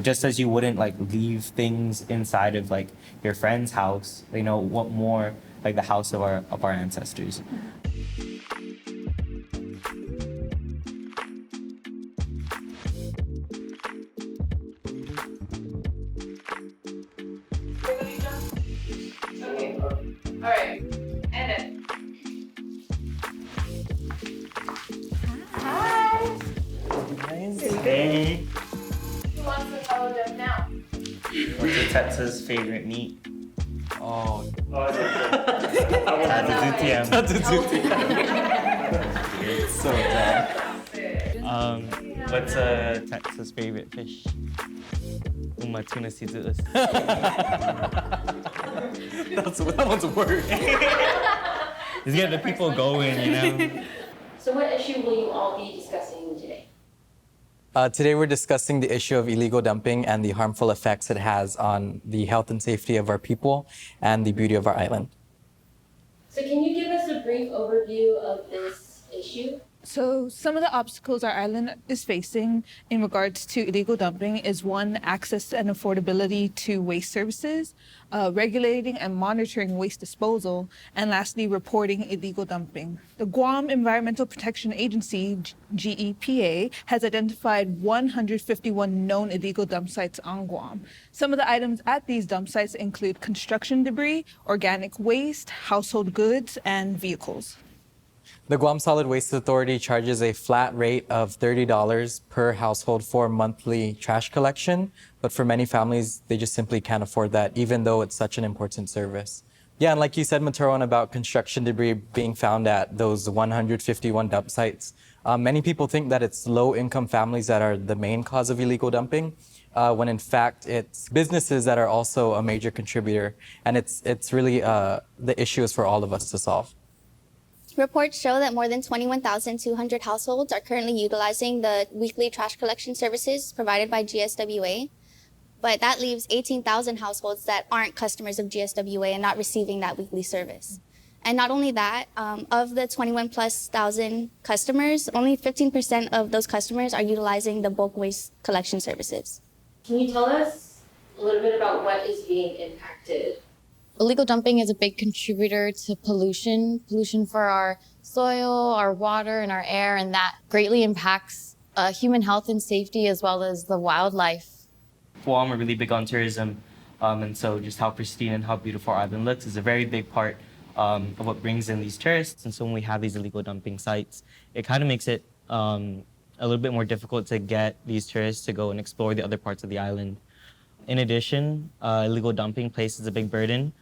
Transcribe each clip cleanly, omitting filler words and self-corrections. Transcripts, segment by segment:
Just as you wouldn't like leave things inside of like your friend's house, what more like the house of our ancestors. Okay. All right. And then. Hi. Hey. Who wants to follow them now? What's your Tetsu's favorite meat? Oh. It's so dumb. What's Tetsu's favorite fish? Tuna sizuus. That one's a word. Just get the people going, So what issue will you all be discussing today? Today we're discussing the issue of illegal dumping and the harmful effects it has on the health and safety of our people and the beauty of our island. So can you give us a brief overview of this issue? So some of the obstacles our island is facing in regards to illegal dumping is one, access and affordability to waste services, regulating and monitoring waste disposal, and lastly, reporting illegal dumping. The Guam Environmental Protection Agency, GEPA, has identified 151 known illegal dump sites on Guam. Some of the items at these dump sites include construction debris, organic waste, household goods, and vehicles. The Guam Solid Waste Authority charges a flat rate of $30 per household for monthly trash collection, but for many families, they just simply can't afford that, even though it's such an important service. Yeah, and like you said, Muturwan, about construction debris being found at those 151 dump sites, many people think that it's low-income families that are the main cause of illegal dumping, when in fact it's businesses that are also a major contributor, and it's really the issue is for all of us to solve. Reports show that more than 21,200 households are currently utilizing the weekly trash collection services provided by GSWA, but that leaves 18,000 households that aren't customers of GSWA and not receiving that weekly service. And not only that, of the 21,000+ customers, only 15% of those customers are utilizing the bulk waste collection services. Can you tell us a little bit about what is being impacted? Illegal dumping is a big contributor to pollution for our soil, our water, and our air, and that greatly impacts human health and safety as well as the wildlife. Guam are really big on tourism, and so just how pristine and how beautiful our island looks is a very big part of what brings in these tourists. And so when we have these illegal dumping sites, it kind of makes it a little bit more difficult to get these tourists to go and explore the other parts of the island. In addition, illegal dumping places a big burden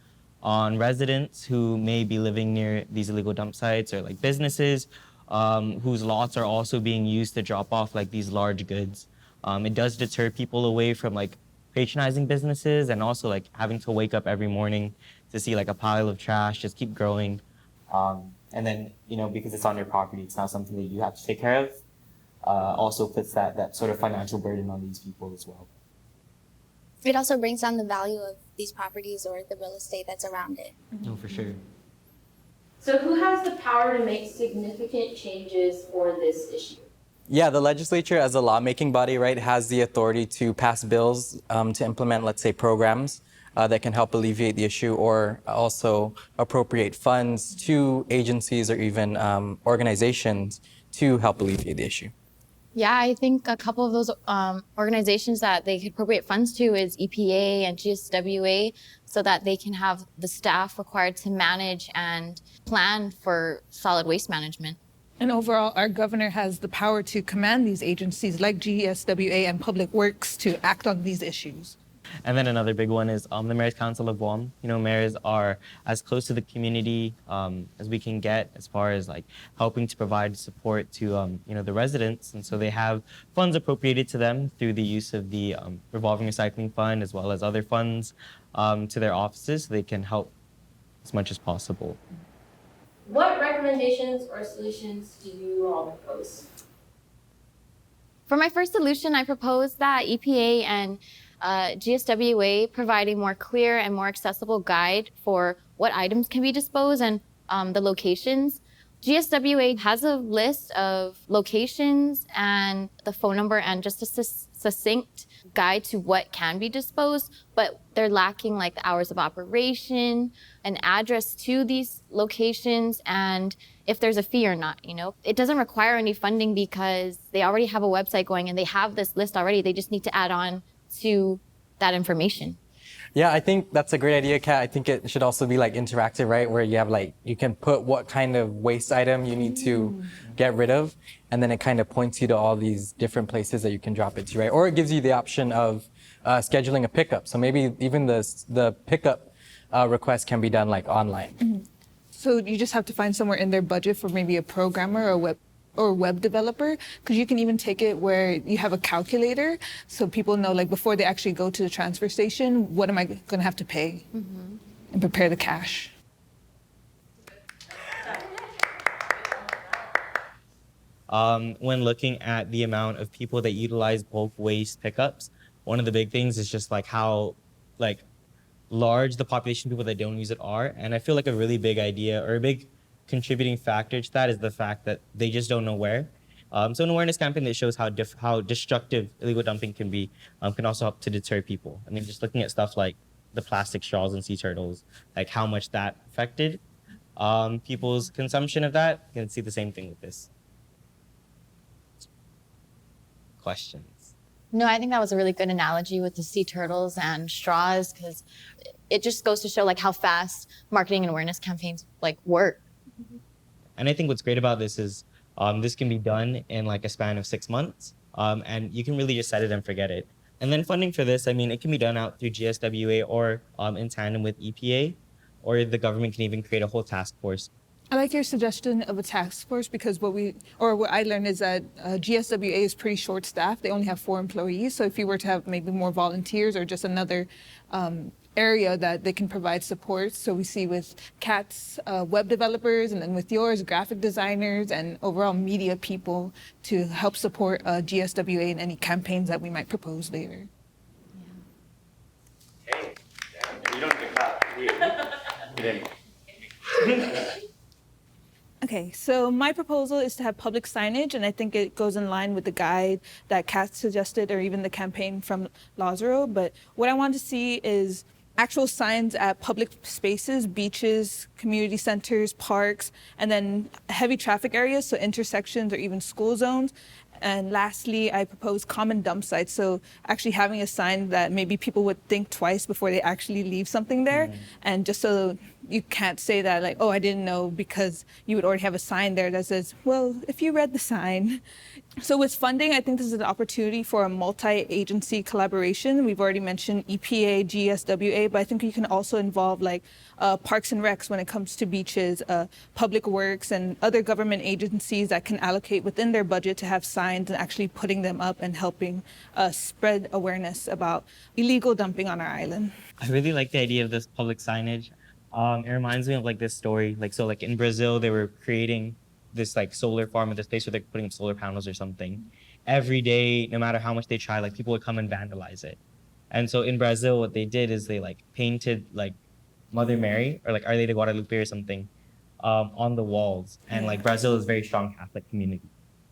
on residents who may be living near these illegal dump sites, or like businesses whose lots are also being used to drop off like these large goods. It does deter people away from like patronizing businesses and also like having to wake up every morning to see like a pile of trash just keep growing. And then, because it's on your property, it's not something that you have to take care of. Also puts that sort of financial burden on these people as well. It also brings down the value of these properties or the real estate that's around it. No, for sure. So who has the power to make significant changes for this issue? Yeah, the legislature as a lawmaking body, right, has the authority to pass bills to implement, let's say, programs that can help alleviate the issue, or also appropriate funds to agencies or even organizations to help alleviate the issue. Yeah, I think a couple of those organizations that they could appropriate funds to is EPA and GSWA, so that they can have the staff required to manage and plan for solid waste management. And overall, our governor has the power to command these agencies like GSWA and Public Works to act on these issues. And then another big one is the Mayor's Council of Guam. Mayors are as close to the community as we can get as far as like helping to provide support to the residents. And so they have funds appropriated to them through the use of the revolving recycling fund as well as other funds to their offices, so they can help as much as possible. What recommendations or solutions do you all propose? For my first solution, I propose that EPA and GSWA provide a more clear and more accessible guide for what items can be disposed and the locations. GSWA has a list of locations and the phone number and just a succinct guide to what can be disposed, but they're lacking like the hours of operation, an address to these locations, and if there's a fee or not, you know. It doesn't require any funding because they already have a website going and they have this list already. They just need to add on to that information. Yeah, I think that's a great idea, Kat. I think it should also be like interactive, right? Where you have like, you can put what kind of waste item you need to get rid of, and then it kind of points you to all these different places that you can drop it to, right? Or it gives you the option of scheduling a pickup. So maybe even the pickup request can be done like online. So you just have to find somewhere in their budget for maybe a programmer or web developer, because you can even take it where you have a calculator so people know, like, before they actually go to the transfer station, what am I going to have to pay, and prepare the cash. When looking at the amount of people that utilize bulk waste pickups, one of the big things is just like how like large the population of people that don't use it are. And I feel like a really big idea or a big contributing factor to that is the fact that they just don't know where. So an awareness campaign that shows how destructive illegal dumping can be can also help to deter people. I mean, just looking at stuff like the plastic straws and sea turtles, like how much that affected people's consumption of that, you can see the same thing with this. Questions? No, I think that was a really good analogy with the sea turtles and straws, because it just goes to show like how fast marketing and awareness campaigns like work. And I think what's great about this is this can be done in like a span of 6 months, and you can really just set it and forget it. And then funding for this, I mean, it can be done out through GSWA or in tandem with EPA, or the government can even create a whole task force. I like your suggestion of a task force, because what I learned is that GSWA is pretty short staffed. They only have 4 employees. So if you were to have maybe more volunteers or just another area that they can provide support. So we see with Kat's web developers, and then with yours, graphic designers and overall media people to help support GSWA in any campaigns that we might propose later. Hey, you don't get clap. You didn't. Okay, so my proposal is to have public signage, and I think it goes in line with the guide that Kat suggested, or even the campaign from Lazaro. But what I want to see is actual signs at public spaces, beaches, community centers, parks, and then heavy traffic areas, so intersections or even school zones. And lastly, I propose common dump sites. So actually having a sign that maybe people would think twice before they actually leave something there. And just so you can't say that like, oh, I didn't know, because you would already have a sign there that says, well, if you read the sign. So with funding, I think this is an opportunity for a multi-agency collaboration. We've already mentioned EPA, GSWA, but I think you can also involve like Parks and Recs when it comes to beaches, Public Works, and other government agencies that can allocate within their budget to have signs and actually putting them up and helping spread awareness about illegal dumping on our island. I really like the idea of this public signage. It reminds me of like this story. Like in Brazil, they were creating this like solar farm at this place where they're putting up solar panels or something. Every day, no matter how much they try, like people would come and vandalize it. And so in Brazil, what they did is they like painted like Mother Mary or like Our Lady de Guadalupe or something on the walls. And like Brazil is a very strong Catholic community.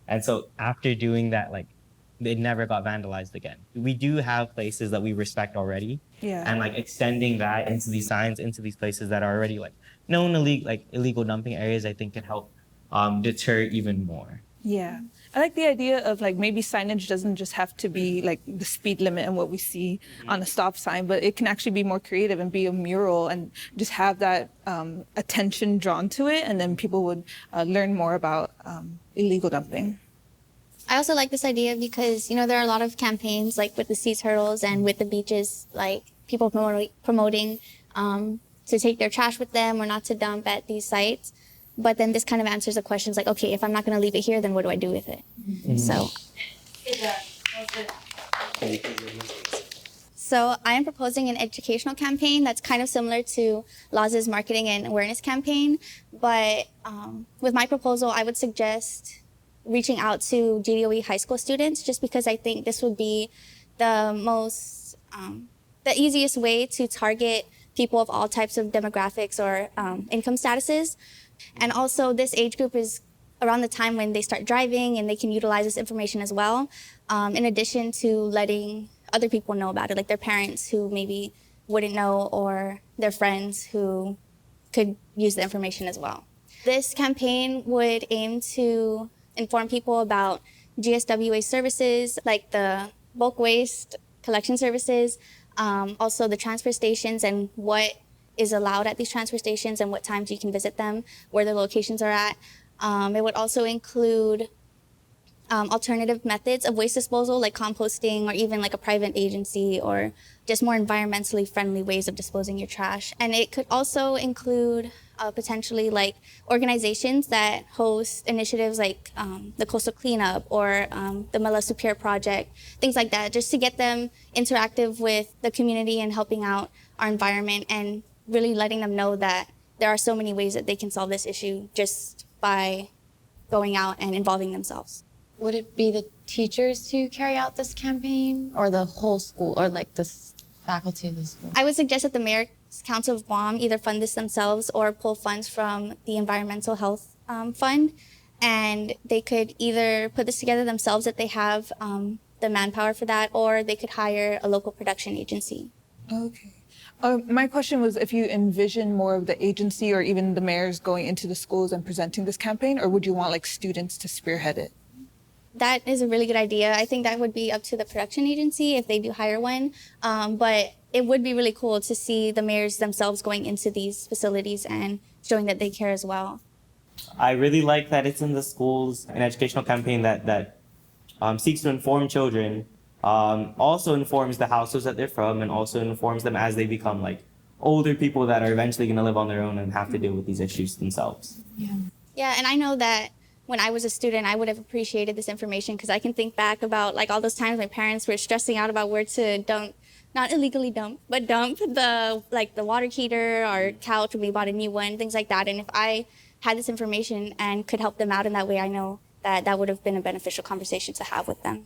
And so after doing that, like it never got vandalized again. We do have places that we respect already. Yeah. And like extending that into these signs, into these places that are already like known illegal dumping areas, I think can help deter even more. Yeah. I like the idea of like maybe signage doesn't just have to be like the speed limit and what we see on a stop sign, but it can actually be more creative and be a mural and just have that attention drawn to it, and then people would learn more about illegal dumping. I also like this idea because, you know, there are a lot of campaigns like with the sea turtles and with the beaches, like people promoting to take their trash with them or not to dump at these sites. But then this kind of answers the questions like, okay, if I'm not going to leave it here, then what do I do with it? So I am proposing an educational campaign that's kind of similar to Laz's marketing and awareness campaign. But with my proposal, I would suggest reaching out to GDOE high school students, just because I think this would be the easiest way to target people of all types of demographics or income statuses. And also this age group is around the time when they start driving and they can utilize this information as well, in addition to letting other people know about it, like their parents who maybe wouldn't know or their friends who could use the information as well. This campaign would aim to inform people about GSWA services like the bulk waste collection services, also the transfer stations and what is allowed at these transfer stations and what times you can visit them, where their locations are at. It would also include alternative methods of waste disposal like composting or even like a private agency or just more environmentally friendly ways of disposing your trash. And it could also include potentially like organizations that host initiatives like the Coastal Cleanup or the Mela Superior Project, things like that, just to get them interactive with the community and helping out our environment and really letting them know that there are so many ways that they can solve this issue just by going out and involving themselves. Would it be the teachers to carry out this campaign or the whole school or like the faculty of the school? I would suggest that the Mayor's Council of Guam either fund this themselves or pull funds from the Environmental Health Fund. And they could either put this together themselves if they have the manpower for that, or they could hire a local production agency. Okay. My question was if you envision more of the agency or even the mayors going into the schools and presenting this campaign, or would you want like students to spearhead it? That is a really good idea. I think that would be up to the production agency if they do hire one. But it would be really cool to see the mayors themselves going into these facilities and showing that they care as well. I really like that it's in the schools, an educational campaign that seeks to inform children, also informs the households that they're from, and also informs them as they become like older people that are eventually going to live on their own and have to deal with these issues themselves. Yeah, and I know that when I was a student, I would have appreciated this information because I can think back about like all those times my parents were stressing out about where to dump, not illegally dump, but dump the water heater or couch when we bought a new one, things like that. And if I had this information and could help them out in that way, I know that that would have been a beneficial conversation to have with them.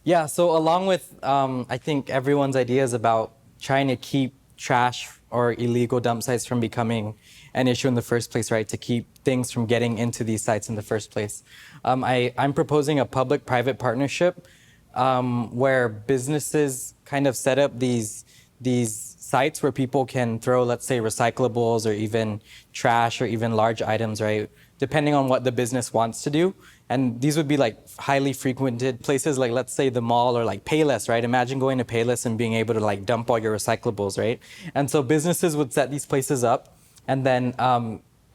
Yeah, so along with, I think everyone's ideas about trying to keep trash or illegal dump sites from becoming an issue in the first place, right? To keep things from getting into these sites in the first place. I'm proposing a public-private partnership where businesses kind of set up these sites where people can throw, let's say, recyclables or even trash or even large items, right? Depending on what the business wants to do. And these would be like highly frequented places, like let's say the mall or like Payless, right? Imagine going to Payless and being able to like dump all your recyclables, right? And so businesses would set these places up, and then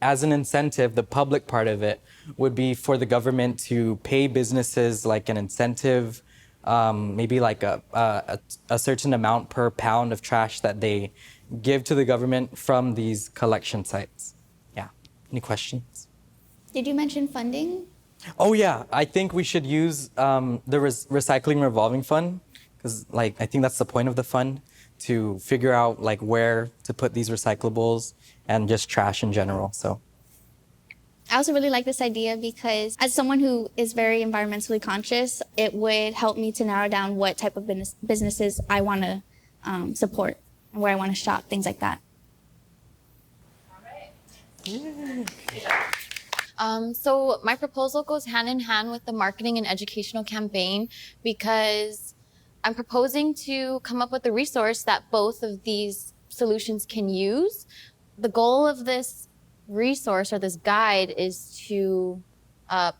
as an incentive, the public part of it would be for the government to pay businesses like an incentive, maybe like a certain amount per pound of trash that they give to the government from these collection sites. Yeah. Any questions? Did you mention funding? Oh yeah, I think we should use the recycling revolving fund, because like I think that's the point of the fund, to figure out like where to put these recyclables and just trash in general. So I also really like this idea because as someone who is very environmentally conscious, it would help me to narrow down what type of businesses I want to support and where I want to shop, things like that. So my proposal goes hand in hand with the marketing and educational campaign because I'm proposing to come up with a resource that both of these solutions can use. The goal of this resource or this guide is to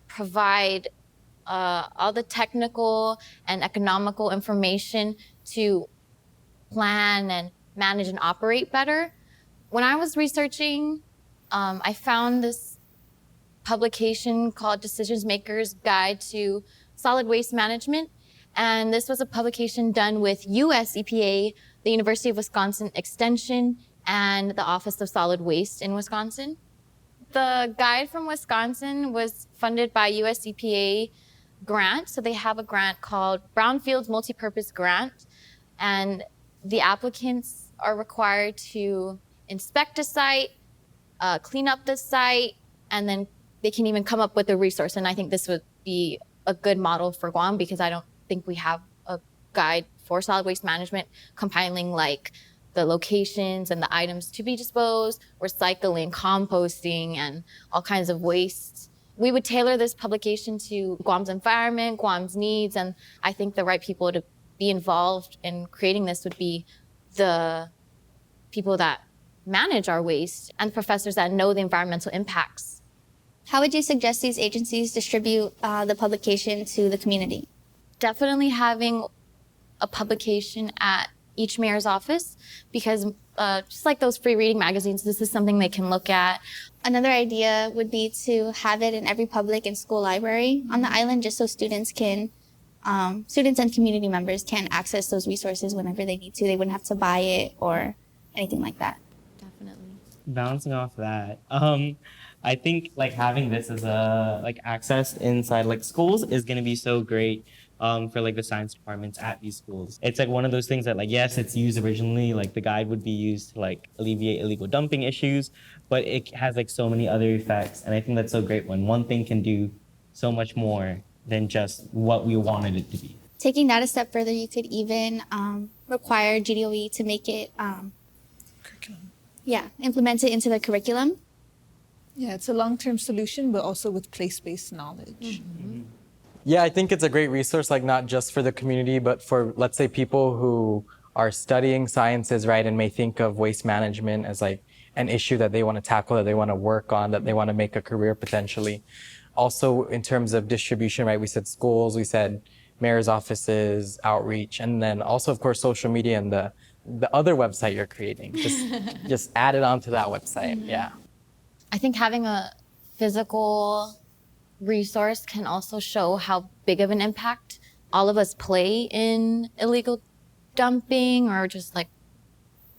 provide all the technical and economical information to plan and manage and operate better. When I was researching, I found this publication called Decision Makers Guide to Solid Waste Management. And this was a publication done with US EPA, the University of Wisconsin Extension, and the Office of Solid Waste in Wisconsin. The guide from Wisconsin was funded by US EPA grant. So they have a grant called Brownfields Multipurpose Grant. And the applicants are required to inspect a site, clean up the site, and then they can even come up with a resource. And I think this would be a good model for Guam because I don't think we have a guide for solid waste management compiling like the locations and the items to be disposed, recycling, composting, and all kinds of waste. We would tailor this publication to Guam's environment, Guam's needs, and I think the right people to be involved in creating this would be the people that manage our waste and professors that know the environmental impacts. How would you suggest these agencies distribute the publication to the community? Definitely having a publication at each mayor's office, because just like those free reading magazines, this is something they can look at. Another idea would be to have it in every public and school library on the island, just so students and community members can access those resources whenever they need to. They wouldn't have to buy it or anything like that. Definitely. Bouncing off that, I think like having this as a like access inside like schools is gonna be so great for like the science departments at these schools. It's like one of those things that like, yes, it's used originally, like the guide would be used to like alleviate illegal dumping issues, but it has like so many other effects. And I think that's so great when one thing can do so much more than just what we wanted it to be. Taking that a step further, you could even require GDOE to make it, implement it into the curriculum. Yeah, it's a long-term solution, but also with place-based knowledge. Yeah, I think it's a great resource, like not just for the community, but for, let's say, people who are studying sciences, right, and may think of waste management as like an issue that they want to tackle, that they want to work on, that they want to make a career potentially. Also, in terms of distribution, right, we said schools, we said mayor's offices, outreach, and then also, of course, social media and the other website you're creating. Just add it onto that website, yeah. I think having a physical resource can also show how big of an impact all of us play in illegal dumping, or just like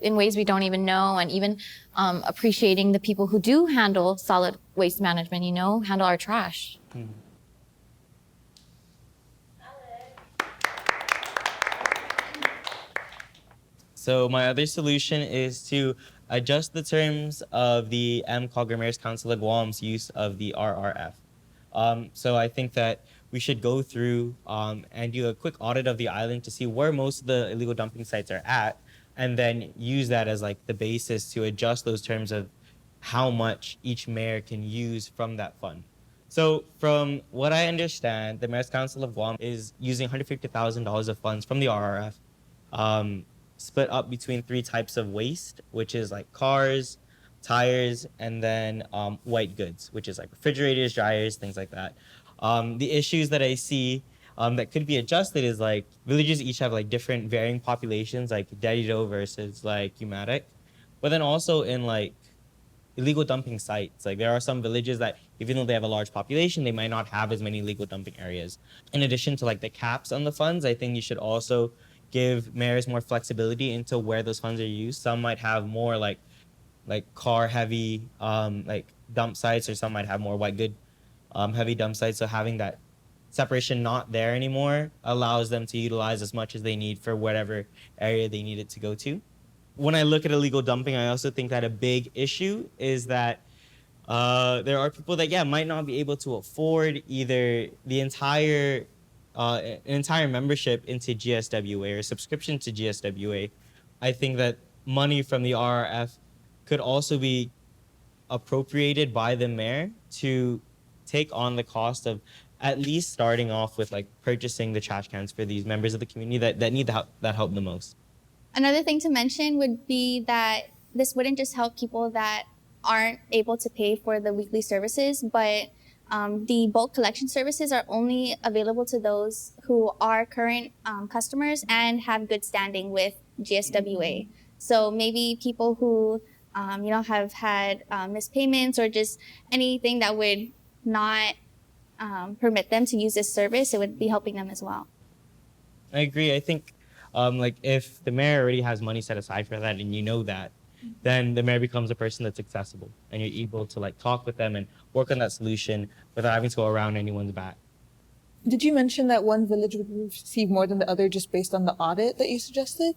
in ways we don't even know, and even appreciating the people who do handle solid waste management, handle our trash. So my other solution is to adjust the terms of the Mayor's Council of Guam's use of the RRF. So I think that we should go through and do a quick audit of the island to see where most of the illegal dumping sites are at, and then use that as like the basis to adjust those terms of how much each mayor can use from that fund. So from what I understand, the Mayor's Council of Guam is using $150,000 of funds from the RRF, split up between 3 types of waste, which is like cars, tires, and then white goods, which is like refrigerators, dryers, things like that. The issues that I see that could be adjusted is like villages each have like different varying populations, like Taitano versus like Umatic. But then also in like illegal dumping sites, like there are some villages that even though they have a large population, they might not have as many illegal dumping areas. In addition to like the caps on the funds, I think you should also give mayors more flexibility into where those funds are used. Some might have more like car heavy like dump sites, or some might have more white good heavy dump sites. So having that separation not there anymore allows them to utilize as much as they need for whatever area they need it to go to. When I look at illegal dumping, I also think that a big issue is that there are people that might not be able to afford either the entire membership into GSWA or subscription to GSWA. I think that money from the RRF could also be appropriated by the mayor to take on the cost of at least starting off with like purchasing the trash cans for these members of the community that need that help the most. Another thing to mention would be that this wouldn't just help people that aren't able to pay for the weekly services, but the bulk collection services are only available to those who are current customers and have good standing with GSWA. So maybe people who have had missed payments or just anything that would not permit them to use this service, it would be helping them as well. I agree. I think like if the mayor already has money set aside for that and you know that, then the mayor becomes a person that's accessible and you're able to like talk with them and work on that solution without having to go around anyone's back. Did you mention that one village would receive more than the other just based on the audit that you suggested?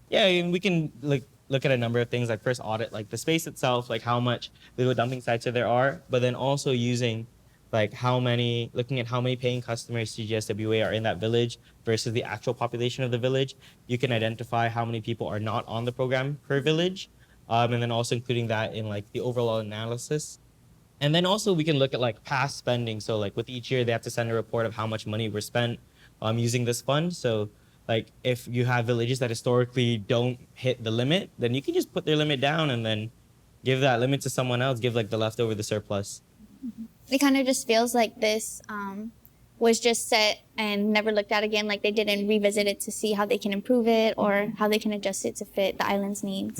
Yeah, and we can look at a number of things, like first audit like the space itself, like how much legal dumping sites there are, but then also using like looking at how many paying customers to GSWA are in that village versus the actual population of the village, you can identify how many people are not on the program per village, and then also including that in like the overall analysis. And then also we can look at like past spending. So like with each year, they have to send a report of how much money were spent using this fund. So like if you have villages that historically don't hit the limit, then you can just put their limit down and then give that limit to someone else, give like the leftover, the surplus. It kind of just feels like this was just set and never looked at again. Like they didn't revisit it to see how they can improve it or how they can adjust it to fit the island's needs.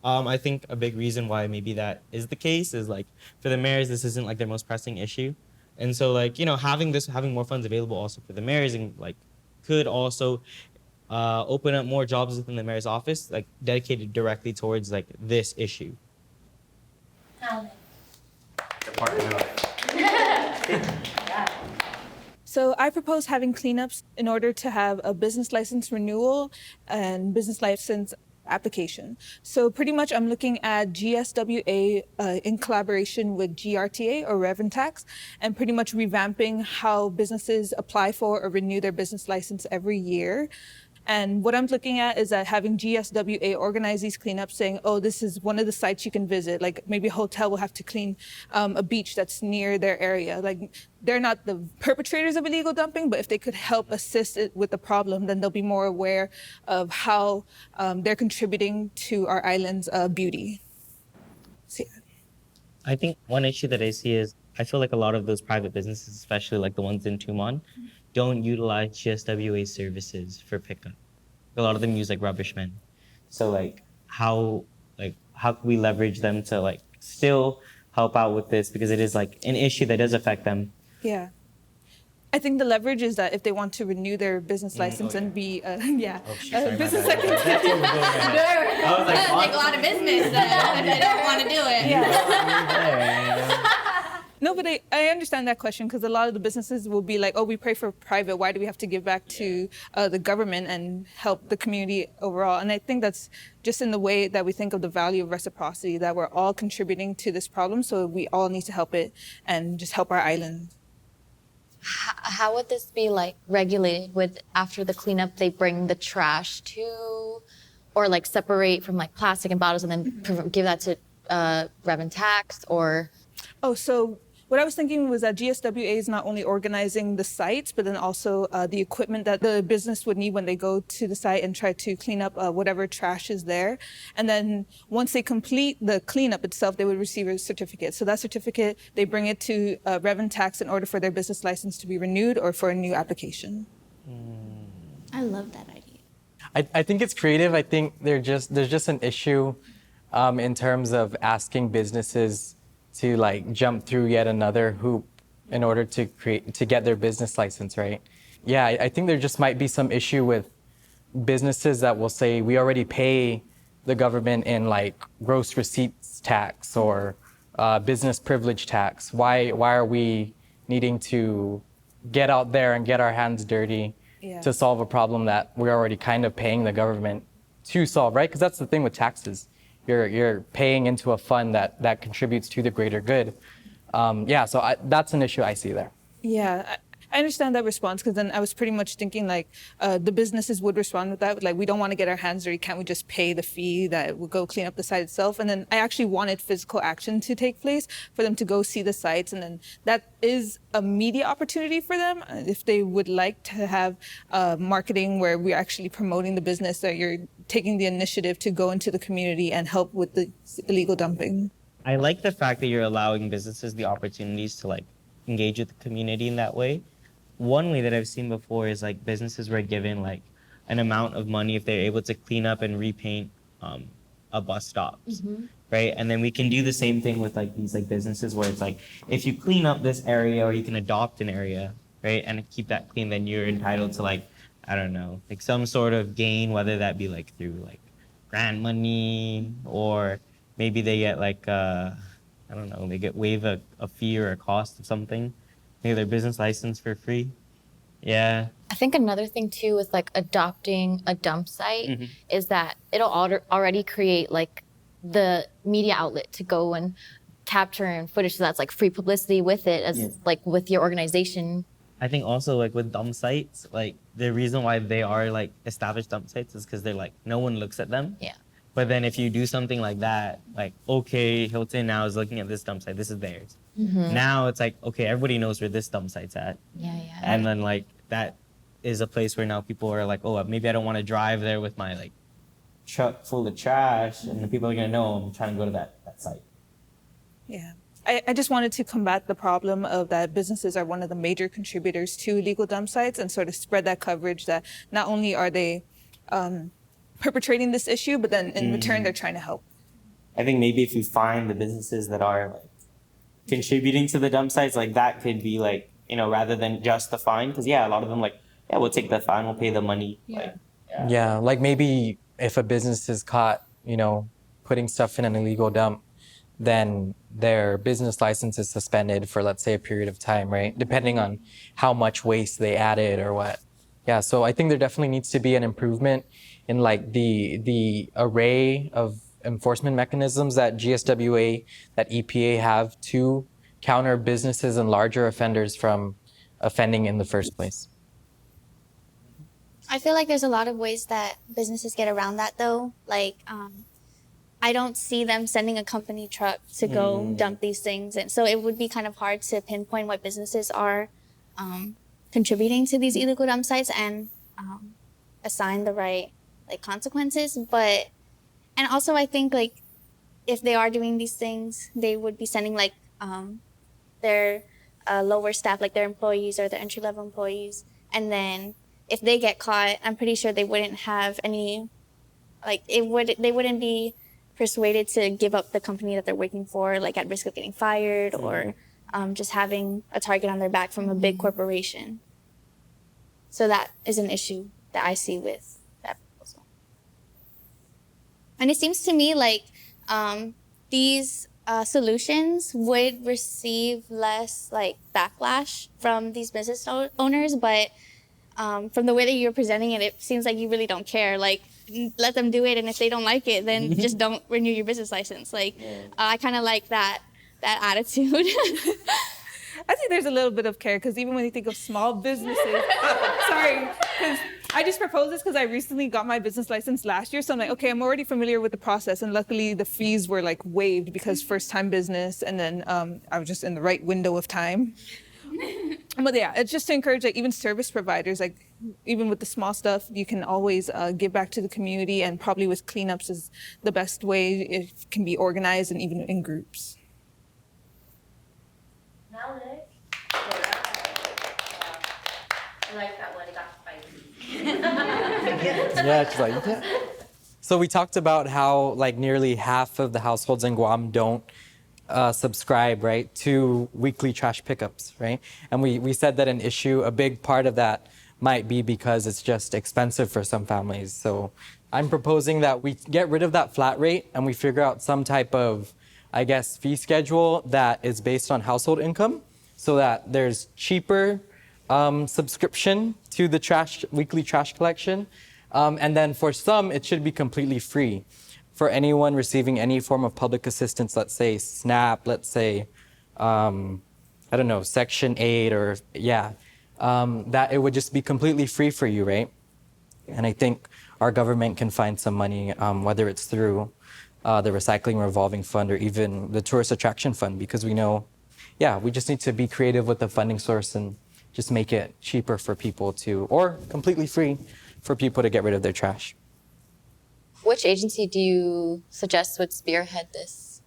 I think a big reason why maybe that is the case is like for the mayors, this isn't like their most pressing issue. And so like, you know, having more funds available also for the mayors and like could also open up more jobs within the mayor's office, like dedicated directly towards like this issue. Department of So I propose having cleanups in order to have a business license renewal and business license application. So pretty much I'm looking at GSWA in collaboration with GRTA or Revenue Tax, and pretty much revamping how businesses apply for or renew their business license every year. And what I'm looking at is that having GSWA organize these cleanups saying, oh, this is one of the sites you can visit. Like maybe a hotel will have to clean a beach that's near their area. Like they're not the perpetrators of illegal dumping, but if they could help assist it with the problem, then they'll be more aware of how they're contributing to our island's beauty. So, yeah. I think one issue that I see is I feel like a lot of those private businesses, especially like the ones in Tumon, don't utilize GSWA services for pickup. A lot of them use like rubbish men. So like how can we leverage them to like still help out with this, because it is like an issue that does affect them. Yeah. I think the leverage is that if they want to renew their business license and be, business license. I was like, Like a lot of business if they don't want to do it. No, but I understand that question, because a lot of the businesses will be like, oh, we pray for private. Why do we have to give back to the government and help the community overall? And I think that's just in the way that we think of the value of reciprocity, that we're all contributing to this problem. So we all need to help it and just help our island. How would this be like regulated? With after the cleanup, they bring the trash to, or like separate from like plastic and bottles and then give that to Revenue Tax, or? Oh, so what I was thinking was that GSWA is not only organizing the sites, but then also the equipment that the business would need when they go to the site and try to clean up whatever trash is there. And then once they complete the cleanup itself, they would receive a certificate. So that certificate, they bring it to Revenue Tax in order for their business license to be renewed or for a new application. I love that idea. I think it's creative. I think there's just an issue in terms of asking businesses to like jump through yet another hoop in order to get their business license, right? Yeah, I think there just might be some issue with businesses that will say we already pay the government in like gross receipts tax or business privilege tax. Why are we needing to get out there and get our hands dirty to solve a problem that we're already kind of paying the government to solve, right? Because that's the thing with taxes. You're paying into a fund that contributes to the greater good. So that's an issue I see there. Yeah, I understand that response, because then I was pretty much thinking like the businesses would respond with that. Like, we don't want to get our hands dirty. Can't we just pay the fee that will go clean up the site itself? And then I actually wanted physical action to take place for them to go see the sites. And then that is a media opportunity for them if they would like to have marketing where we're actually promoting the business, that you're taking the initiative to go into the community and help with the illegal dumping. I like the fact that you're allowing businesses the opportunities to like engage with the community in that way. One way that I've seen before is like businesses were given like an amount of money if they're able to clean up and repaint a bus stops, right? And then we can do the same thing with like these like businesses where it's like, if you clean up this area or you can adopt an area, right, and keep that clean, then you're entitled to like, I don't know, like some sort of gain, whether that be like through like grant money, or maybe they get like, I don't know, they get waived a fee or a cost of something. Maybe their business license for free. Yeah. I think another thing too with like adopting a dump site is that it'll already create like the media outlet to go and capturing footage, so that's like free publicity with it, as like with your organization. I think also like with dump sites, like the reason why they are like established dump sites is because they're like no one looks at them. Yeah. But then if you do something like that, like okay, Hilton now is looking at this dump site, this is theirs. Now it's like okay, everybody knows where this dump site's at. Yeah. And then like that is a place where now people are like, oh, maybe I don't want to drive there with my like truck full of trash, and the people are gonna know I'm trying to go to that site. Yeah. I just wanted to combat the problem of that businesses are one of the major contributors to illegal dump sites and sort of spread that coverage that not only are they perpetrating this issue, but then in return, they're trying to help. I think maybe if you find the businesses that are like contributing to the dump sites, like that could be like, you know, rather than just the fine, because a lot of them like, we'll take the fine, we'll pay the money. Yeah. Yeah, like maybe if a business is caught, you know, putting stuff in an illegal dump, then their business license is suspended for, let's say, a period of time, right? Depending on how much waste they added or what. Yeah, so I think there definitely needs to be an improvement in like the array of enforcement mechanisms that GSWA, that EPA have to counter businesses and larger offenders from offending in the first place. I feel like there's a lot of ways that businesses get around that though. Like, I don't see them sending a company truck to go dump these things. And so it would be kind of hard to pinpoint what businesses are contributing to these illegal dump sites and assign the right like consequences. But, and also I think like if they are doing these things, they would be sending like their lower staff, like their employees or their entry-level employees. And then if they get caught, I'm pretty sure they wouldn't have any, like they wouldn't be persuaded to give up the company that they're working for, like at risk of getting fired or just having a target on their back from a big corporation. So that is an issue that I see with that proposal. And it seems to me like these solutions would receive less like backlash from these business owners, but from the way that you're presenting it, it seems like you really don't care. Like, let them do it, and if they don't like it, then just don't renew your business license. Like, I kind of like that attitude. I think there's a little bit of care because even when you think of small businesses, sorry, because I just proposed this because I recently got my business license last year. So I'm like, okay, I'm already familiar with the process. And luckily the fees were like waived because first time business. And then I was just in the right window of time. But yeah, it's just to encourage like even service providers, like even with the small stuff, you can always give back to the community, and probably with cleanups is the best way. It can be organized and even in groups. Maolek. I like that one. It got spicy. Yeah, it's like, yeah. So we talked about how like nearly half of the households in Guam don't subscribe, right, to weekly trash pickups, right? And we said that a big part of that might be because it's just expensive for some families. So I'm proposing that we get rid of that flat rate and we figure out some type of, I guess, fee schedule that is based on household income so that there's cheaper subscription to the weekly trash collection. And then for some, it should be completely free. For anyone receiving any form of public assistance, let's say SNAP, let's say, I don't know, Section 8 or, that it would just be completely free for you, right? And I think our government can find some money, whether it's through the Recycling Revolving Fund or even the Tourist Attraction Fund, because we know, we just need to be creative with the funding source and just make it cheaper for people to, or completely free for people to get rid of their trash. Which agency do you suggest would spearhead this?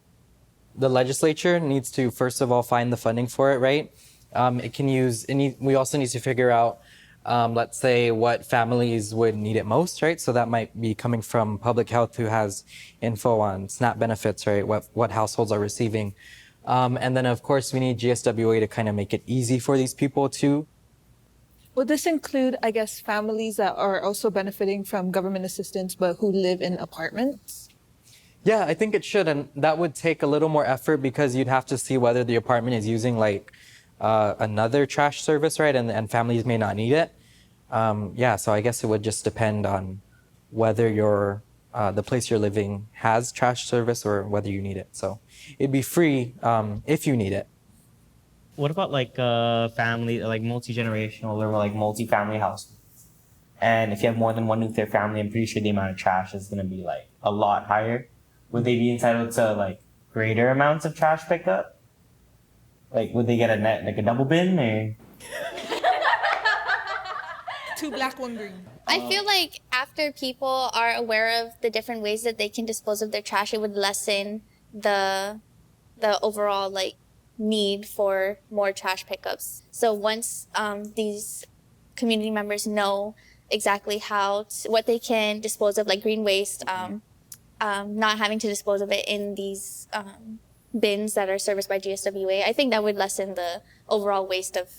The legislature needs to, first of all, find the funding for it, right? We also need to figure out, let's say, what families would need it most, right? So that might be coming from public health, who has info on SNAP benefits, right? What households are receiving. And then, of course, we need GSWA to kind of make it easy for these people to. Would this include, I guess, families that are also benefiting from government assistance but who live in apartments? Yeah, I think it should. And that would take a little more effort because you'd have to see whether the apartment is using like another trash service, right? And families may not need it. So I guess it would just depend on whether your the place you're living has trash service or whether you need it. So it'd be free if you need it. What about like family, like multi-generational or like multi-family households? And if you have more than one nuclear family, I'm pretty sure the amount of trash is going to be like a lot higher. Would they be entitled to like greater amounts of trash pickup? Like, would they get a net, like a double bin or? 2 black, 1 green. I feel like after people are aware of the different ways that they can dispose of their trash, it would lessen the overall like need for more trash pickups. So once these community members know exactly what they can dispose of, like green waste, not having to dispose of it in these bins that are serviced by GSWA, I think that would lessen the overall waste of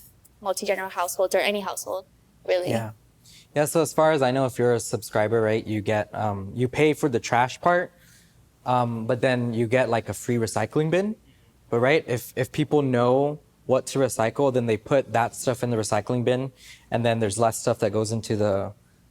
multi-general households or any household, really. Yeah. Yeah, so as far as I know, if you're a subscriber, right, you get, you pay for the trash part, but then you get like a free recycling bin. But right, if people know what to recycle, then they put that stuff in the recycling bin, and then there's less stuff that goes into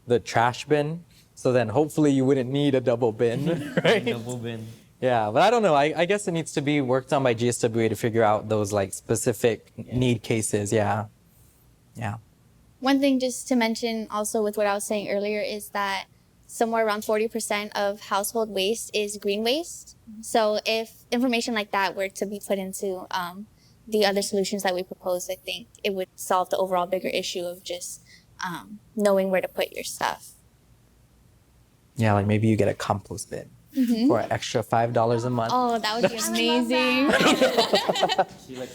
the trash bin. So then hopefully you wouldn't need a double bin, right? Double bin. Yeah, but I don't know. I guess it needs to be worked on by GSWA to figure out those like specific need cases. Yeah. Yeah. One thing just to mention also with what I was saying earlier is that somewhere around 40% of household waste is green waste. So if information like that were to be put into the other solutions that we proposed, I think it would solve the overall bigger issue of just knowing where to put your stuff. Yeah, like maybe you get a compost bin for an extra $5 a month. Oh, that would be amazing.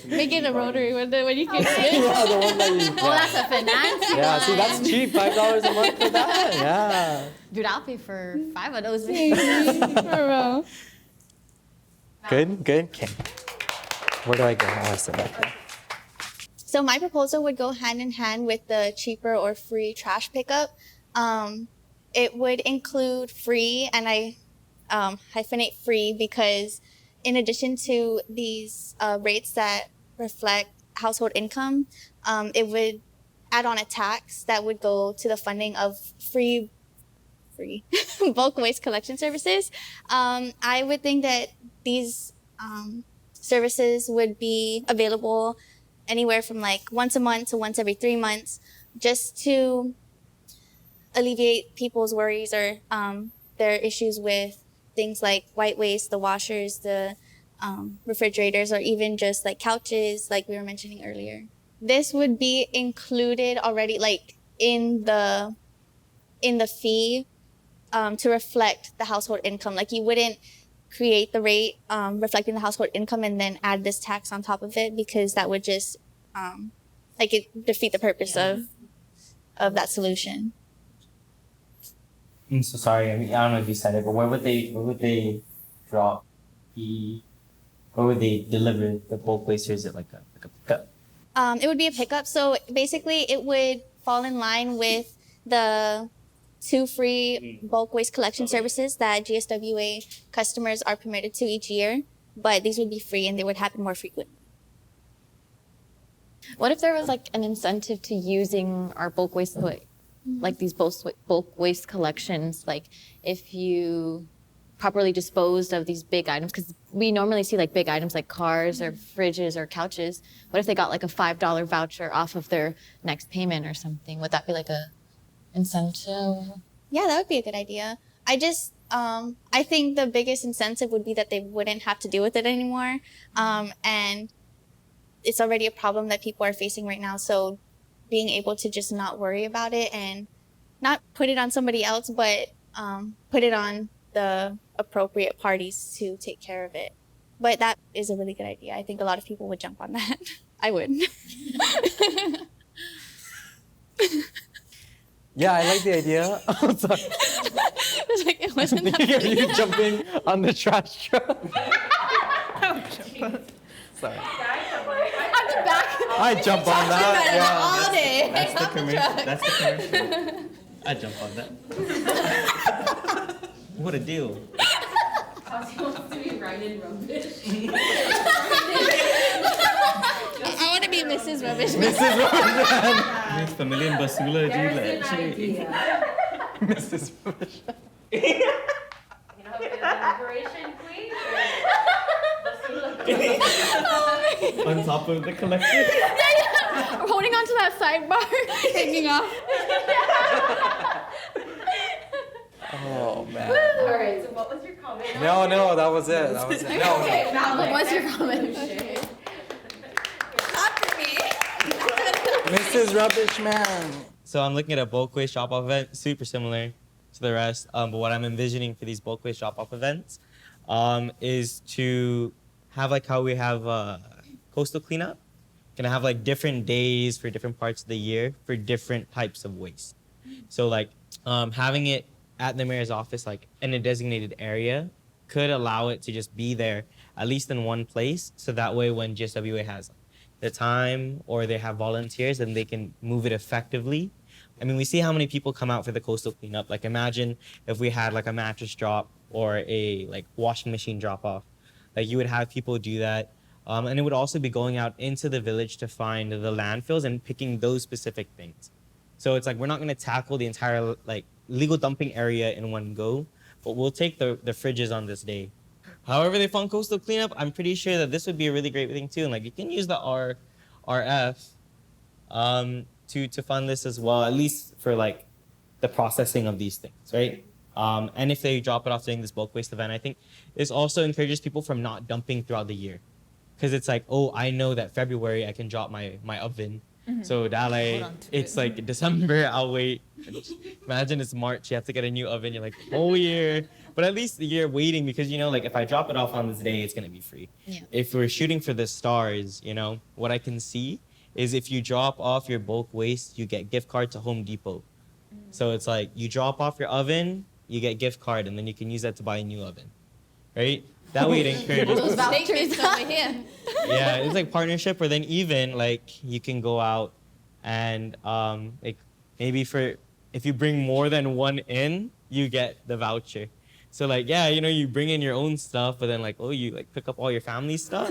Make it a rotary when you can switch. Yeah, the one that you, Oh, that's a finance. yeah, see, that's cheap. $5 a month for that. Yeah. Dude, I'll pay for 5 of those. Good, good. Okay. Where do I go? Oh, I sit back there. So my proposal would go hand in hand with the cheaper or free trash pickup. It would include free, and I hyphenate free because in addition to these rates that reflect household income, it would add on a tax that would go to the funding of free bulk waste collection services. I would think that these services would be available anywhere from like once a month to once every 3 months, just to alleviate people's worries or their issues with things like white waste, the washers, the refrigerators, or even just like couches, like we were mentioning earlier. This would be included already, like in the fee to reflect the household income. Like you wouldn't create the rate reflecting the household income and then add this tax on top of it, because that would just like it defeat the purpose of that solution. I'm so sorry. I mean, I don't know if you said it, but where would they drop where would they deliver the bulk waste, or is it like a pickup? It would be a pickup. So basically it would fall in line with the 2 free bulk waste collection services that GSWA customers are permitted to each year, but these would be free and they would happen more frequently. What if there was like an incentive to using our bulk waste, like these bulk waste collections, like if you properly disposed of these big items, because we normally see like big items like cars or fridges or couches. What if they got like a $5 voucher off of their next payment or something? Would that be like a incentive? Yeah, that would be a good idea. I think the biggest incentive would be that they wouldn't have to deal with it anymore. And it's already a problem that people are facing right now. So being able to just not worry about it and not put it on somebody else, but put it on the appropriate parties to take care of it. But that is a really good idea. I think a lot of people would jump on that. I would. Yeah, I like the idea. Oh, sorry. It's like, it wasn't that Are you jumping on the trash truck? Sorry. I jump on that. Yeah. all day. That's the commercial. That's the commercial. I jump on that. What a deal. Azios wants to be Ryan Rubbish. I want to be Mrs. Rubbish. Mrs. Rubbish. Miss Familian Basula, There's an idea. Mrs. Rubbish. On top of the collection. We're holding on to that sidebar, hanging off. Oh man. All right, so what was your comment? No, that was it. That was it. No. What's your comment? Mrs. Rubbish Man. So I'm looking at a bulk waste drop-off event, super similar to the rest. But what I'm envisioning for these bulk waste drop-off events is to have like how we have coastal cleanup. Can have like different days for different parts of the year for different types of waste. So like having it at the mayor's office, like in a designated area, could allow it to just be there at least in one place. So that way when GSWA has the time or they have volunteers, then they can move it effectively. I mean, we see how many people come out for the coastal cleanup. Like imagine if we had like a mattress drop or a like washing machine drop off. Like you would have people do that. And it would also be going out into the village to find the landfills and picking those specific things. So it's like we're not going to tackle the entire like illegal dumping area in one go, but we'll take the fridges on this day. However they fund coastal cleanup, I'm pretty sure that this would be a really great thing too. And like you can use the RF to fund this as well, at least for like the processing of these things, right? And if they drop it off during this bulk waste event, I think this also encourages people from not dumping throughout the year. Because it's like, oh, I know that February I can drop my oven. So dale, it's like December, I'll wait. Imagine it's March, you have to get a new oven. You're like, whole year. But at least you're waiting because, you know, like if I drop it off on this day, it's going to be free. Yeah. If we're shooting for the stars, you know, what I can see is if you drop off your bulk waste, you get gift card to Home Depot. So it's like you drop off your oven, you get gift card, and then you can use that to buy a new oven, right? That way it encourages. Those vouchers over here. Yeah, it's like partnership, or then even like you can go out and like maybe if you bring more than one in, you get the voucher. So like, yeah, you know, you bring in your own stuff, but then like, oh, you like pick up all your family stuff.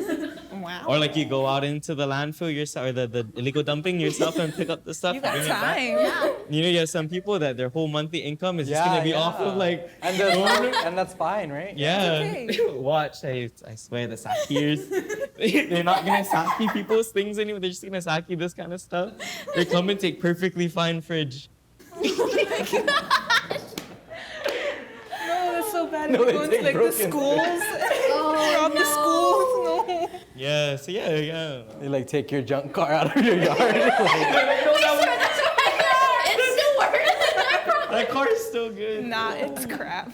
Wow. Or like you go out into the landfill yourself, or the illegal dumping yourself and pick up the stuff. You and got bring it back. time. You know, you have some people that their whole monthly income is just gonna be off of like. And that's fine, right? Yeah. okay. Watch, I swear the Sakiers, they're not gonna Saki people's things anymore. They're just gonna Saki this kind of stuff. They come and take perfectly fine fridge. No, that's so bad. No, We're they going to take like the broken schools. Rob the schools. No. Yeah, so yeah. They like take your junk car out of your yard. Like, It still works. That car is still good. Nah, it's crap.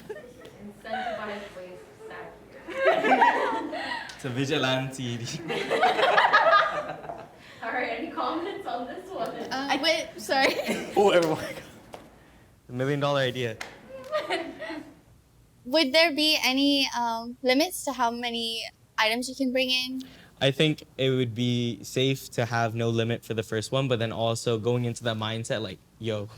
Incentivized waste stacking. It's a vigilante. All right, any comments on this one? Sorry. oh, everyone. $1 million idea. Would there be any limits to how many items you can bring in? I think it would be safe to have no limit for the first one, but then also going into that mindset like, yo,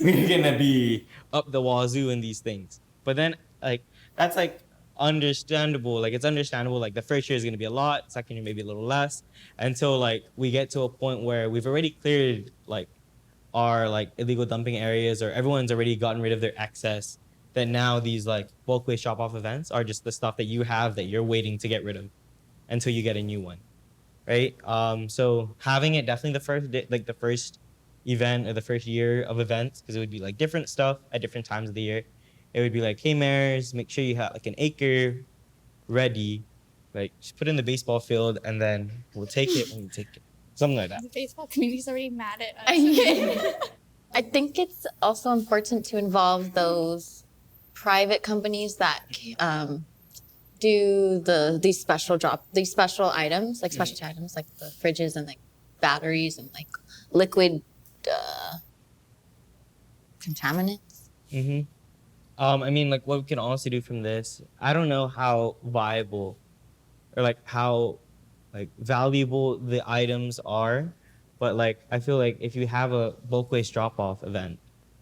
we're gonna be up the wazoo in these things. But then like that's like understandable. Like it's understandable. Like the first year is gonna be a lot, second year maybe a little less, until like we get to a point where we've already cleared like our like illegal dumping areas, or everyone's already gotten rid of their excess. That now these like bulk waste drop-off events are just the stuff that you have that you're waiting to get rid of until you get a new one, right? So having it definitely the first day, like the first event or the first year of events, because it would be like different stuff at different times of the year. It would be like, hey mayors, make sure you have like an acre ready, like just put it in the baseball field, and then we'll take it when we take it, something like that. The baseball community's already mad at us. I think it's also important to involve those private companies that do these special items, like specialty items, like the fridges and like batteries and like liquid contaminants. Mm-hmm. I mean, like what we can also do from this, I don't know how viable or like how like valuable the items are, but like I feel like if you have a bulk waste drop-off event,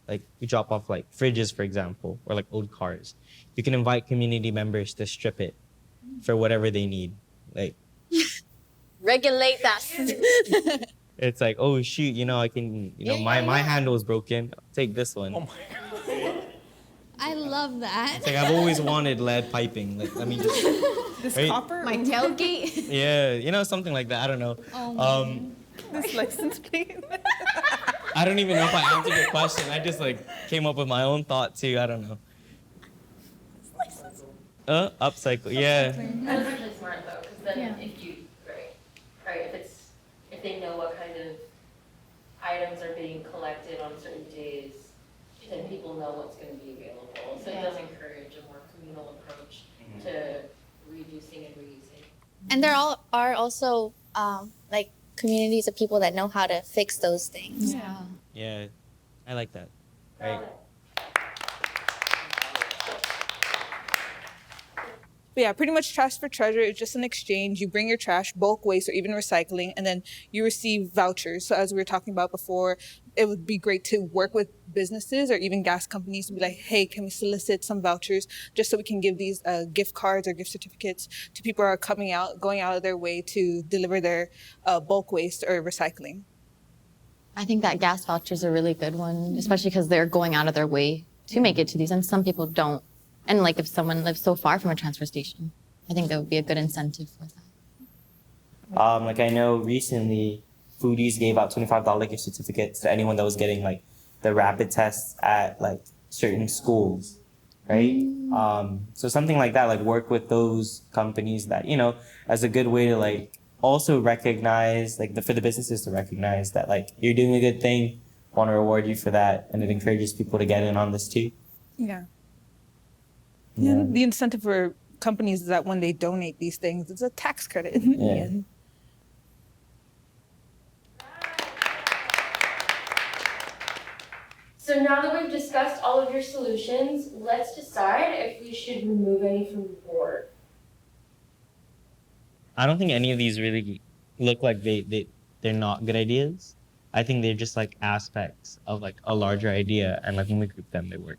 like you drop off like fridges, for example, or like old cars, you can invite community members to strip it for whatever they need. Like Regulate that. it's like, oh shoot, you know, I can, you know, my handle is broken. I'll take this one. Oh my I love that. It's like I've always wanted lead piping. Like, let me just. This Right? copper? My tailgate. Yeah, you know, something like that. I don't know. This license plate? I don't even know if I answered your question. I just like came up with my own thought too. I don't know. Upcycle. Yeah. That's actually smart though, because then if you, right, if they know what kind of items are being collected on certain days, then people know what's going to be available. So it does encourage a more communal approach to reducing and reusing. And there are also like communities of people that know how to fix those things. Yeah. Yeah. I like that. Right. But yeah, pretty much trash for treasure is just an exchange. You bring your trash, bulk waste, or even recycling, and then you receive vouchers. So as we were talking about before, it would be great to work with businesses or even gas companies to be like, hey, can we solicit some vouchers just so we can give these gift cards or gift certificates to people who are going out of their way to deliver their bulk waste or recycling. I think that gas voucher is a really good one, especially because they're going out of their way to make it to these, and some people don't. And like if someone lives so far from a transfer station, I think that would be a good incentive for that. Like I know recently, Foodies gave out $25 gift certificates to anyone that was getting like the rapid tests at like certain schools, right? So something like that, like work with those companies that, you know, as a good way to like also recognize, like for the businesses to recognize that like you're doing a good thing, want to reward you for that, and it encourages people to get in on this too. Yeah. Yeah. The incentive for companies is that when they donate these things, it's a tax credit. Yeah. So now that we've discussed all of your solutions, let's decide if we should remove any from the board. I don't think any of these really look like they're not good ideas. I think they're just like aspects of like a larger idea, and like when we group them, they work.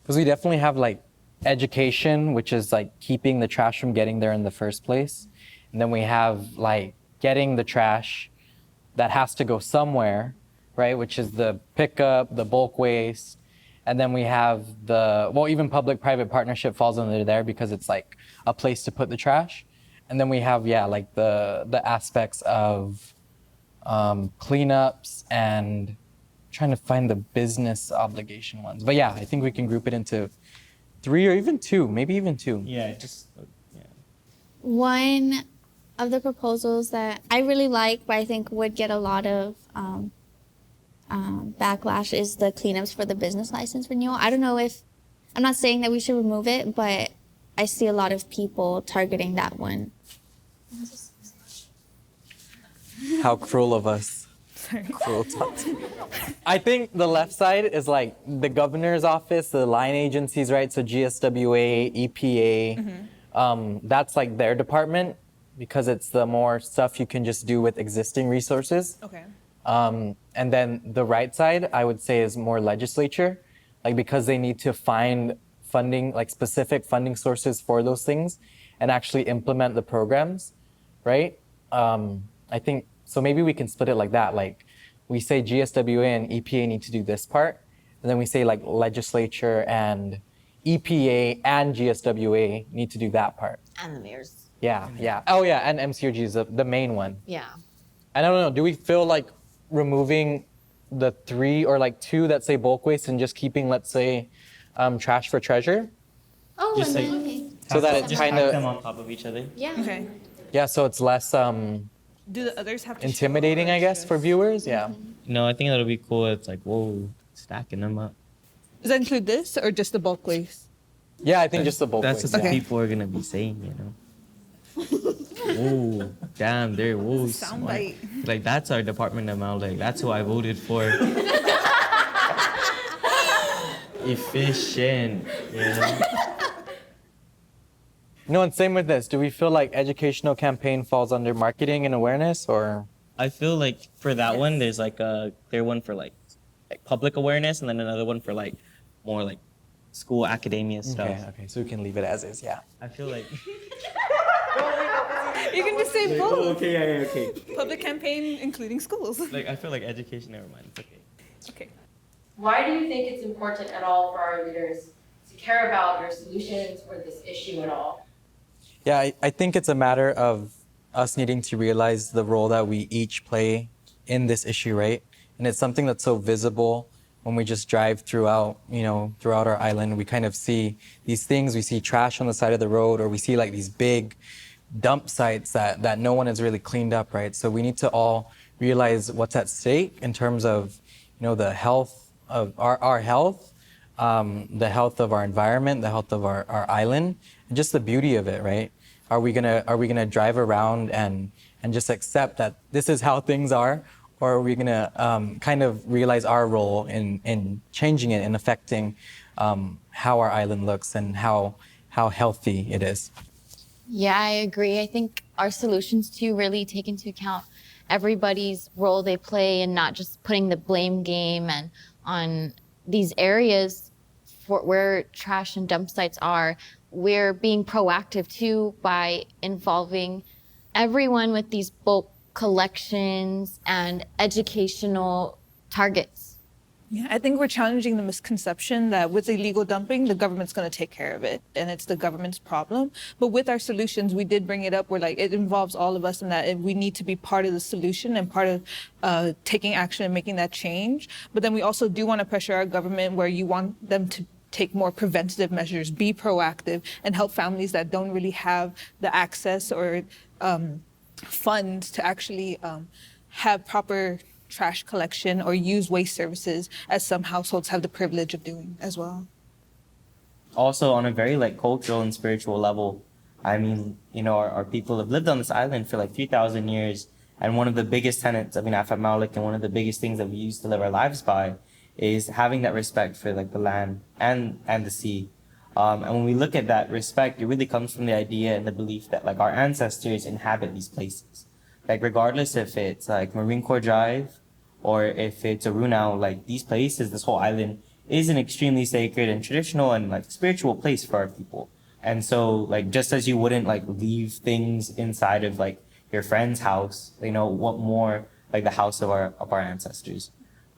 Because we definitely have like education, which is like keeping the trash from getting there in the first place. And then we have like getting the trash that has to go somewhere, right? Which is the pickup, the bulk waste. And then we have even public-private partnership falls under there because it's like a place to put the trash. And then we have, like the aspects of cleanups and trying to find the business obligation ones. But yeah, I think we can group it into 3 or even 2, maybe even 2. Yeah, just yeah. One of the proposals that I really like, but I think would get a lot of backlash is the cleanups for the business license renewal. I don't know if, I'm not saying that we should remove it, but I see a lot of people targeting that one. How cruel of us. Cruel Tati. I think the left side is like the governor's office, the line agencies, right? So GSWA, EPA, that's like their department because it's the more stuff you can just do with existing resources. Okay. And then the right side, I would say, is more legislature, like because they need to find funding, like specific funding sources for those things and actually implement the programs, right? I think, so maybe we can split it like that. Like we say GSWA and EPA need to do this part. And then we say like legislature and EPA and GSWA need to do that part. And the mayor's. Yeah. Oh yeah, and MCRG is the main one. Yeah. I don't know, do we feel like removing the 3 or like 2 that say bulk waste and just keeping, let's say, trash for treasure? Oh, Just and like- then, okay. So that it's just kind stack them of, on top of each other. Yeah. Okay. yeah, so it's less Do the others have to show, intimidating, or I guess, just- for viewers. Yeah. No, I think that'll be cool. It's like, whoa, stacking them up. Does that include this or just the bulk waste? Yeah, I think just the bulk That's waste. what yeah. Okay. people are gonna be saying, you know. Whoa, damn, they're whoa Sound smart. bite. Like that's our Department of Maolek. That's who I voted for. Efficient, you know. No, and same with this. Do we feel like educational campaign falls under marketing and awareness, or? I feel like for that one, there's like a clear one for like public awareness, and then another one for like more like school academia stuff. Okay, so we can leave it as is. Yeah. I feel like. You can just say both. Okay, okay. Public campaign, including schools. Like I feel like education. Never mind. It's okay. Okay. Why do you think it's important at all for our leaders to care about your solutions or this issue at all? Yeah, I think it's a matter of us needing to realize the role that we each play in this issue, right? And it's something that's so visible when we just drive throughout our island. We kind of see these things. We see trash on the side of the road, or we see like these big dump sites that no one has really cleaned up, right? So we need to all realize what's at stake in terms of, the health of our health, the health of our environment, the health of our island, and just the beauty of it, right? Are we gonna drive around and just accept that this is how things are, or are we gonna kind of realize our role in changing it and affecting how our island looks and how healthy it is? Yeah, I agree. I think our solutions to really take into account everybody's role they play and not just putting the blame game and on these areas for where trash and dump sites are. We're being proactive too by involving everyone with these bulk collections and educational targets. Yeah, I think we're challenging the misconception that with illegal dumping, the government's going to take care of it and it's the government's problem. But with our solutions, we did bring it up where like it involves all of us and that we need to be part of the solution and part of taking action and making that change. But then we also do want to pressure our government where you want them to take more preventative measures, be proactive, and help families that don't really have the access or funds to actually have proper trash collection or use waste services, as some households have the privilege of doing as well. Also, on a very like cultural and spiritual level, I mean, our people have lived on this island for like 3,000 years, and one of the biggest tenets of inafa'maolek and one of the biggest things that we used to live our lives by is having that respect for like the land and the sea. And when we look at that respect, it really comes from the idea and the belief that like our ancestors inhabit these places. Like regardless if it's like Marine Corps Drive or if it's Arunau, like these places, this whole island is an extremely sacred and traditional and like spiritual place for our people. And so like just as you wouldn't like leave things inside of like your friend's house, what more like the house of our ancestors.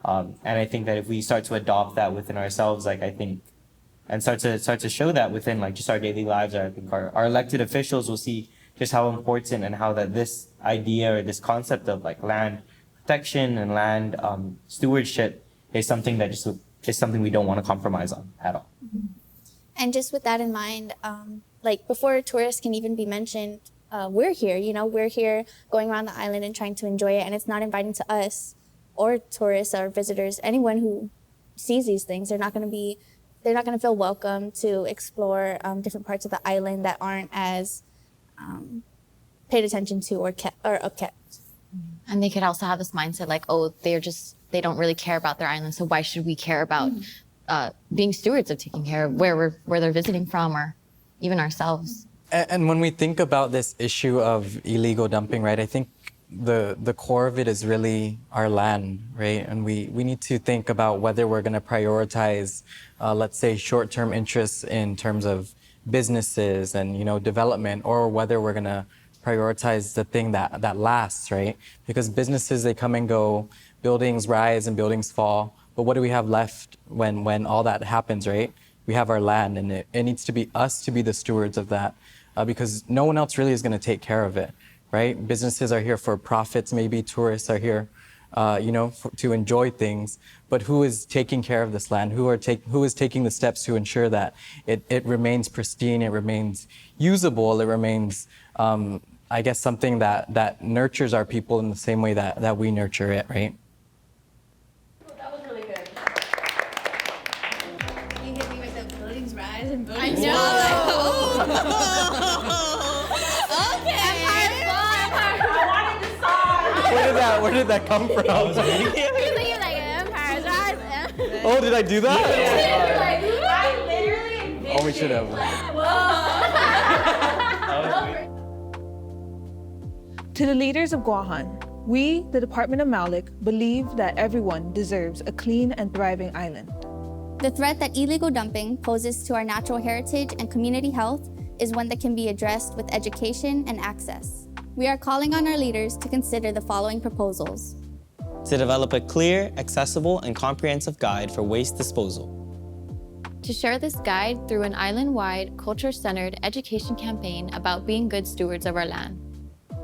And I think that if we start to adopt that within ourselves, like I think, and start to show that within like just our daily lives, I think our elected officials will see just how important and how that this idea or this concept of like land protection and land stewardship is something that is something we don't want to compromise on at all. And just with that in mind, like before tourists can even be mentioned, we're here, we're here going around the island and trying to enjoy it. And it's not inviting to us or tourists or visitors, anyone who sees these things. They're not going to feel welcome to explore different parts of the island that aren't as paid attention to or upkept. And they could also have this mindset like, oh, they don't really care about their island, so why should we care about being stewards of taking care of where they're visiting from or even ourselves? And when we think about this issue of illegal dumping, right, I think the core of it is really our land, right? And we need to think about whether we're going to prioritize, let's say, short-term interests in terms of businesses and development, or whether we're going to prioritize the thing that lasts, right? Because businesses, they come and go, buildings rise and buildings fall, but what do we have left when all that happens, right? We have our land, and it needs to be us to be the stewards of that, because no one else really is going to take care of it, right? Businesses are here for profits, maybe tourists are here to enjoy things, but who is taking care of this land? Who is taking the steps to ensure that it remains pristine, it remains usable, it remains, I guess, something that nurtures our people in the same way that we nurture it, right? That was really good. You hit me with the buildings rise and I buildings know. fall. I wanted the song. Where did that come from? Oh, did I do that? I literally envisioned. Oh, we should have. To the leaders of Guam, we, the Department of Maolek, believe that everyone deserves a clean and thriving island. The threat that illegal dumping poses to our natural heritage and community health is one that can be addressed with education and access. We are calling on our leaders to consider the following proposals. to develop a clear, accessible, and comprehensive guide for waste disposal. To share this guide through an island-wide, culture-centered education campaign about being good stewards of our land.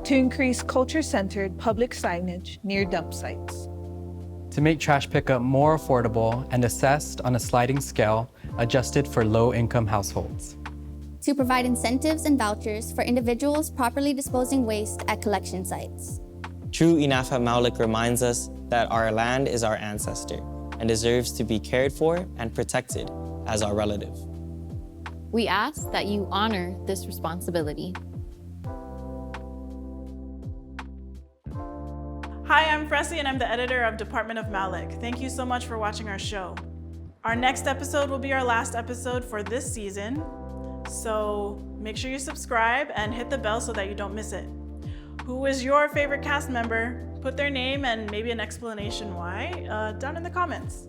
To increase culture-centered public signage near dump sites. To make trash pickup more affordable and assessed on a sliding scale adjusted for low-income households. To provide incentives and vouchers for individuals properly disposing waste at collection sites. True inafa'maolek reminds us that our land is our ancestor and deserves to be cared for and protected as our relative. We ask that you honor this responsibility. Hi, I'm Frescania and I'm the editor of Department of Maolek. Thank you so much for watching our show. Our next episode will be our last episode for this season, so make sure you subscribe and hit the bell so that you don't miss it. Who is your favorite cast member? Put their name and maybe an explanation why down in the comments.